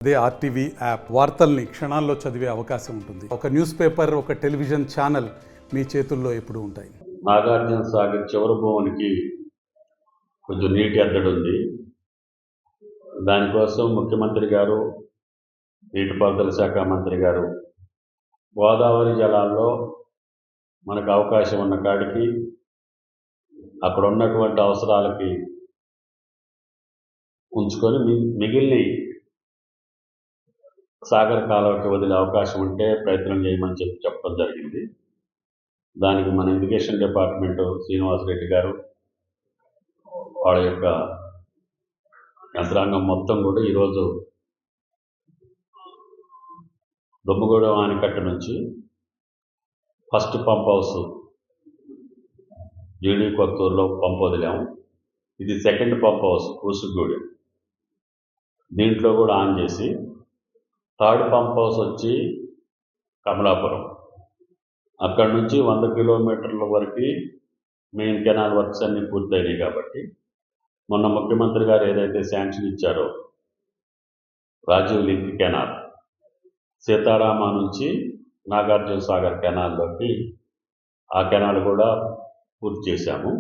అదే RTV app వార్తల్ని క్షణాల్లో చదివే అవకాశం ఉంటుంది. ఒక న్యూస్ పేపర్, ఒక టెలివిజన్ ఛానల్ మీ చేతుల్లో ఎప్పుడూ ఉంటాయి. నాగార్జున సాగర్ చివరి భూమికి కొంచెం నీటి ఎద్దడి ఉంది. దానికోసం ముఖ్యమంత్రి గారు, నీటిపారుదల శాఖ మంత్రి గారు గోదావరి జలాల్లో మనకు అవకాశం ఉన్న కాడికి అక్కడ ఉన్నటువంటి అవసరాలకి ఉంచుకొని మిగిలిన సాగర్ కాలువకి వదిలే అవకాశం ఉంటే ప్రయత్నం చేయమని చెప్పడం జరిగింది. దానికి మన ఇరిగేషన్ డిపార్ట్మెంట్ శ్రీనివాసరెడ్డి గారు వాళ్ళ యొక్క యంత్రాంగం మొత్తం కూడా ఈరోజు దుమ్మగూడెం ఆనకట్ట నుంచి ఫస్ట్ పంప్ హౌస్ జీడీ కొత్తూరులో పంప్ వదిలాము. ఇది సెకండ్ పంప్ హౌస్ కూసుగూడెం, దీంట్లో కూడా ఆన్ చేసి థర్డ్ పంప్ హౌస్ వచ్చి కమలాపురం, అక్కడి నుంచి 100 కిలోమీటర్ల వరకు మెయిన్ కెనాల్ వర్క్స్ అన్నీ పూర్తయినాయి. కాబట్టి మొన్న ముఖ్యమంత్రి గారు ఏదైతే శాంక్షన్ ఇచ్చారో రాజీవ్ లింక్ కెనాల్ సీతారామ నుంచి నాగార్జున సాగర్ కెనాల్లోకి ఆ కెనాల్ కూడా పూర్తి చేశాము.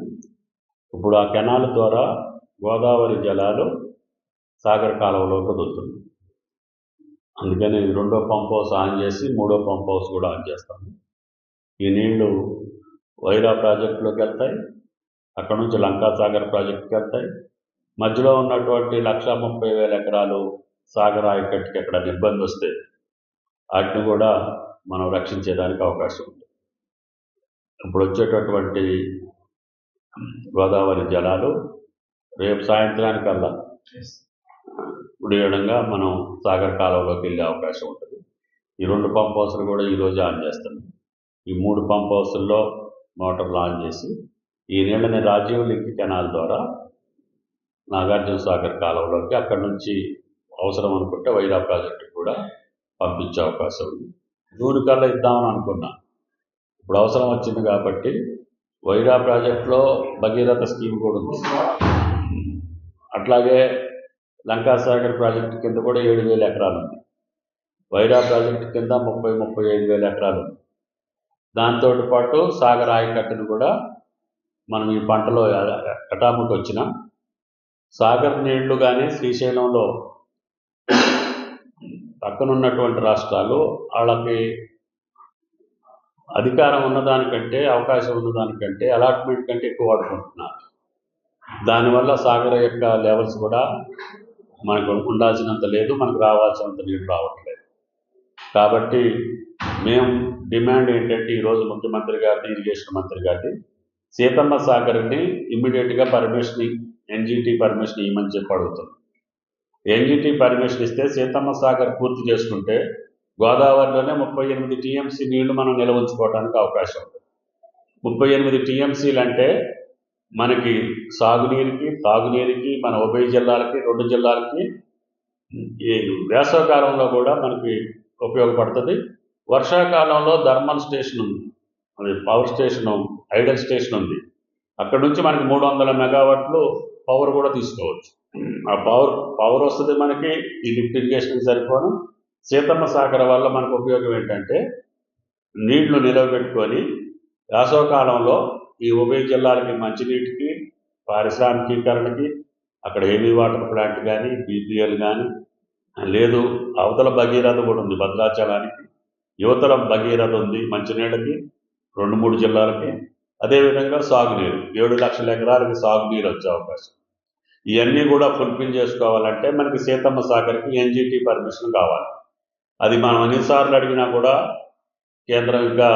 ఇప్పుడు ఆ కెనాల్ ద్వారా గోదావరి జలాలు సాగర్ కాలువలోకి వదులుతుంది. అందుకని రెండో పంప్ హౌస్ ఆన్ చేసి మూడో పంప్ హౌస్ కూడా ఆన్ చేస్తాము. ఈ నీళ్లు వైరా ప్రాజెక్టులోకి వెళ్తాయి, అక్కడ నుంచి లంకా సాగర్ ప్రాజెక్టుకి వెళ్తాయి. మధ్యలో ఉన్నటువంటి 1,30,000 ఎకరాలు సాగర్ ఆయకట్టుకి ఎక్కడ ఇబ్బంది వస్తే వాటిని కూడా మనం రక్షించేదానికి అవకాశం ఉంది. ఇప్పుడు వచ్చేటటువంటి గోదావరి జలాలు రేపు సాయంత్రానికల్లా విడగా మనం సాగర్ కాలువలోకి వెళ్ళే అవకాశం ఉంటుంది. ఈ 2 పంప్ హౌస్లు కూడా ఈరోజు ఆన్ చేస్తాం. ఈ 3 పంప్ హౌస్ల్లో మోటార్లు ఆన్ చేసి ఈ నీళ్ళని రాజీవ్ లింక్ కెనాల్ ద్వారా నాగార్జున సాగర్ కాలువలోకి అక్కడి నుంచి అవసరం అనుకుంటే వైరా ప్రాజెక్టుకి కూడా పంపించే అవకాశం ఉంది. జూన్ కల్లా ఇద్దామని అనుకున్నా, ఇప్పుడు అవసరం వచ్చింది కాబట్టి వైరా ప్రాజెక్టులో భగీరథ స్కీమ్ కూడా ఉంది. అట్లాగే లంకా సాగర్ ప్రాజెక్టు కింద కూడా 7,000 ఎకరాలు ఉంది. వైరా ప్రాజెక్టు కింద 30,000-35,000 ఎకరాలు ఉంది. దాంతో పాటు సాగర్ ఆయకట్టును కూడా మనం ఈ పంటలో ఎటాముట్ వచ్చిన సాగర్ నీళ్లు కానీ శ్రీశైలంలో పక్కనున్నటువంటి రాష్ట్రాలు వాళ్ళకి అధికారం ఉన్నదానికంటే, అవకాశం ఉన్నదానికంటే, అలాట్మెంట్ కంటే ఎక్కువ వాడుకుంటున్నారు. దానివల్ల సాగర్ యొక్క లెవెల్స్ కూడా మనకు ఉండాల్సినంత లేదు, మనకు రావాల్సినంత నీళ్ళు రావట్లేదు. కాబట్టి మేము డిమాండ్ ఏంటంటే ఈరోజు ముఖ్యమంత్రి గారిని, ఇరిగేషన్ మంత్రి గారిని సీతమ్మ సాగర్ని ఇమ్మీడియట్గా ఎన్జీటీ పర్మిషన్ ఇవ్వమని చెప్పి అడుగుతున్నాం. ఎన్జీటీ పర్మిషన్ ఇస్తే సీతమ్మ సాగర్ పూర్తి చేసుకుంటే గోదావరిలోనే 38 టీఎంసీ నీళ్లు మనం నిల్వ ఉంచుకోవడానికి అవకాశం ఉంది. 38 టీఎంసీలు అంటే మనకి సాగునీరుకి, తాగునీరుకి, మన ఉభయ జిల్లాలకి, 2 జిల్లాలకి ఈ వేసవకాలంలో కూడా మనకి ఉపయోగపడుతుంది. వర్షాకాలంలో థర్మల్ స్టేషన్ ఉంది, అది పవర్ స్టేషన్, ఐడల్ స్టేషన్ ఉంది. అక్కడ నుంచి మనకి 300 మెగావాట్లు పవర్ కూడా తీసుకోవచ్చు. ఆ పవర్ వస్తుంది మనకి ఈ లిఫ్ట్ ఇరిగేషన్కి సరిపోను. సీతమ్మ సాగర్ వల్ల మనకు ఉపయోగం ఏంటంటే నీళ్లు నిలవబెట్టుకొని వేసవకాలంలో ఈ ఉభయ జిల్లాలకి మంచినీటికి, పారిశ్రామికీకరణకి, అక్కడ హెవీ వాటర్ ప్లాంట్ కానీ, బీపీఎల్ కానీ, లేదు అవతల భగీరథ కూడా ఉంది భద్రాచలానికి, యువతల భగీరథ ఉంది మంచినీళ్ళకి 2-3 జిల్లాలకి. అదేవిధంగా సాగునీరు 7 లక్షల ఎకరాలకి సాగునీరు వచ్చే అవకాశం. ఇవన్నీ కూడా ఫుల్ఫిల్ చేసుకోవాలంటే మనకి సీతమ్మ సాగర్కి ఎన్జీటీ పర్మిషన్ కావాలి. అది మనం ఎన్నిసార్లు అడిగినా కూడా కేంద్రం ఇంకా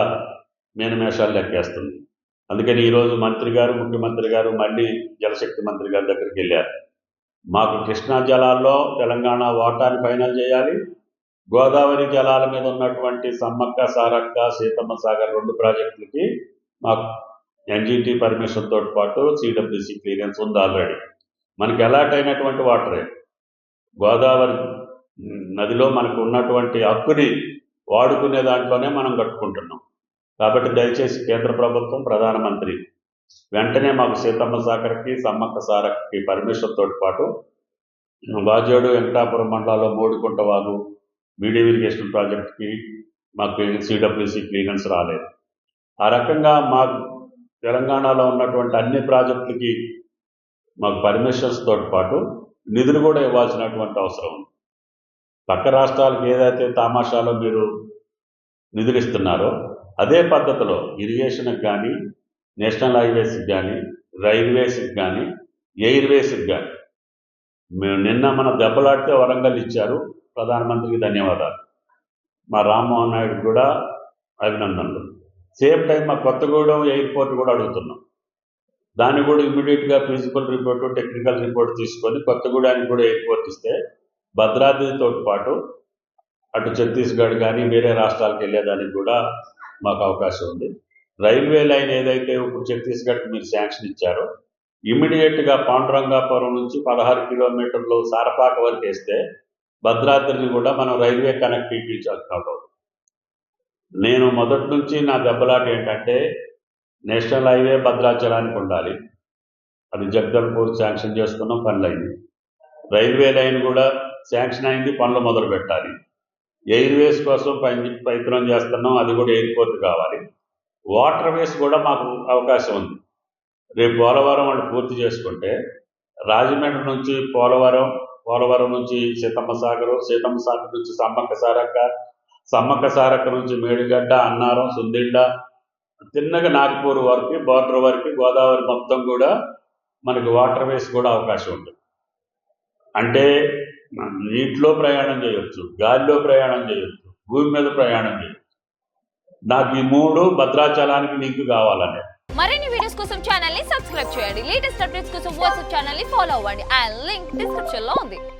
మేనమేషాలు లెక్కేస్తుంది. అందుకని ఈరోజు ముఖ్యమంత్రి గారు మళ్ళీ జలశక్తి మంత్రి గారి దగ్గరికి వెళ్ళారు. మాకు కృష్ణా జలాల్లో తెలంగాణ వాటాని ఫైనల్ చేయాలి, గోదావరి జలాల మీద ఉన్నటువంటి సమ్మక్క, సారక్క, సీతమ్మ సాగర్ 2 ప్రాజెక్టులకి మాకు ఎన్జీటీ పర్మిషన్తో పాటు సిడబ్ల్యూసీ క్లియరెన్స్ ఉంది ఆల్రెడీ. మనకి అలాట్ అయినటువంటి వాటరే గోదావరి నదిలో మనకు ఉన్నటువంటి హక్కుని వాడుకునే దాంట్లోనే మనం కట్టుకుంటున్నాం. కాబట్టి దయచేసి కేంద్ర ప్రభుత్వం, ప్రధానమంత్రి వెంటనే మాకు సీతమ్మ సాగర్కి, సమ్మక్క సారక్కకి పర్మిషన్తో పాటు వాజేడు వెంకటాపురం మండలాల్లో మోడికుంట వాగు మీడియం ఇరిగేషన్ ప్రాజెక్ట్కి మాకు సిడబ్ల్యూసి క్లియరెన్స్ రాలేదు. ఆ రకంగా మాకు తెలంగాణలో ఉన్నటువంటి అన్ని ప్రాజెక్టులకి మాకు పర్మిషన్స్తో పాటు నిధులు కూడా ఇవ్వాల్సినటువంటి అవసరం ఉంది. పక్క రాష్ట్రాలకు ఏదైతే తమాషాలో మీరు నిధులు ఇస్తున్నారో అదే పద్ధతిలో ఇరిగేషన్కి కానీ, నేషనల్ హైవేస్కి కానీ, రైల్వేస్కి కానీ, ఎయిర్వేస్కి కానీ మేము నిన్న మన దెబ్బలాడితే వరంగల్ ఇచ్చారు. ప్రధానమంత్రికి ధన్యవాదాలు. మా రామ్మోహన్ నాయుడు కూడా అభినందనలు. సేమ్ టైం మా కొత్తగూడెం ఎయిర్పోర్ట్ కూడా అడుగుతున్నాం. దాన్ని కూడా ఇమీడియట్గా ఫిజికల్ రిపోర్టు, టెక్నికల్ రిపోర్ట్ తీసుకొని కొత్తగూడెనికి కూడా ఎయిర్పోర్ట్ ఇస్తే భద్రాద్రితో పాటు అటు ఛత్తీస్గఢ్ కానీ వేరే రాష్ట్రాలకు వెళ్ళేదానికి కూడా మాకు అవకాశం ఉంది. రైల్వే లైన్ ఏదైతే ఇప్పుడు ఛత్తీస్గఢ్కి మీరు శాంక్షన్ ఇచ్చారో ఇమీడియట్గా పాండురంగాపురం నుంచి 16 కిలోమీటర్లు సారపాక వరకు వేస్తే భద్రాద్రిని కూడా మనం రైల్వే కనెక్టివిటీ చేస్తాం. నేను మొదటి నుంచి నా దెబ్బలాట ఏంటంటే నేషనల్ హైవే భద్రాచలానికి ఉండాలి. అది జగదల్పూర్ శాంక్షన్ చేసుకున్నాం, పనులు అయింది. రైల్వే లైన్ కూడా శాంక్షన్ అయింది, పనులు మొదలు పెట్టాలి. ఎయిర్వేస్ కోసం ప్రయత్నం చేస్తున్నాం, అది కూడా ఎయిర్పోర్ట్ కావాలి. వాటర్ వేస్ కూడా మాకు అవకాశం ఉంది. రేపు పోలవరం వాళ్ళు పూర్తి చేసుకుంటే రాజమండ్రి నుంచి పోలవరం నుంచి సీతమ్మ సాగర్ నుంచి సమ్మక్క సారక్క నుంచి మేడిగడ్డ, అన్నారం, సుందిళ్ళ, తిన్నగా నాగపూర్ వరకు బార్డర్ వరకు గోదావరి మొత్తం కూడా మనకి వాటర్ వేస్ కూడా అవకాశం ఉంటుంది. అంటే నీటిలో ప్రయాణం చేయొచ్చు, గాలిలో ప్రయాణం చేయొచ్చు, భూమి మీద ప్రయాణం చేయొచ్చు. నాకు ఈ 3 భద్రాచలానికి లింక్ కావాలనే. మరిన్ని వీడియోస్ కోసం ఛానల్ ని సబ్స్క్రైబ్ చేయండి. లేటెస్ట్ అప్డేట్స్ కోసం వాట్సాప్ ఛానల్ ని ఫాలో అవ్వండి. ఆ లింక్ డిస్క్రిప్షన్ లో ఉంది.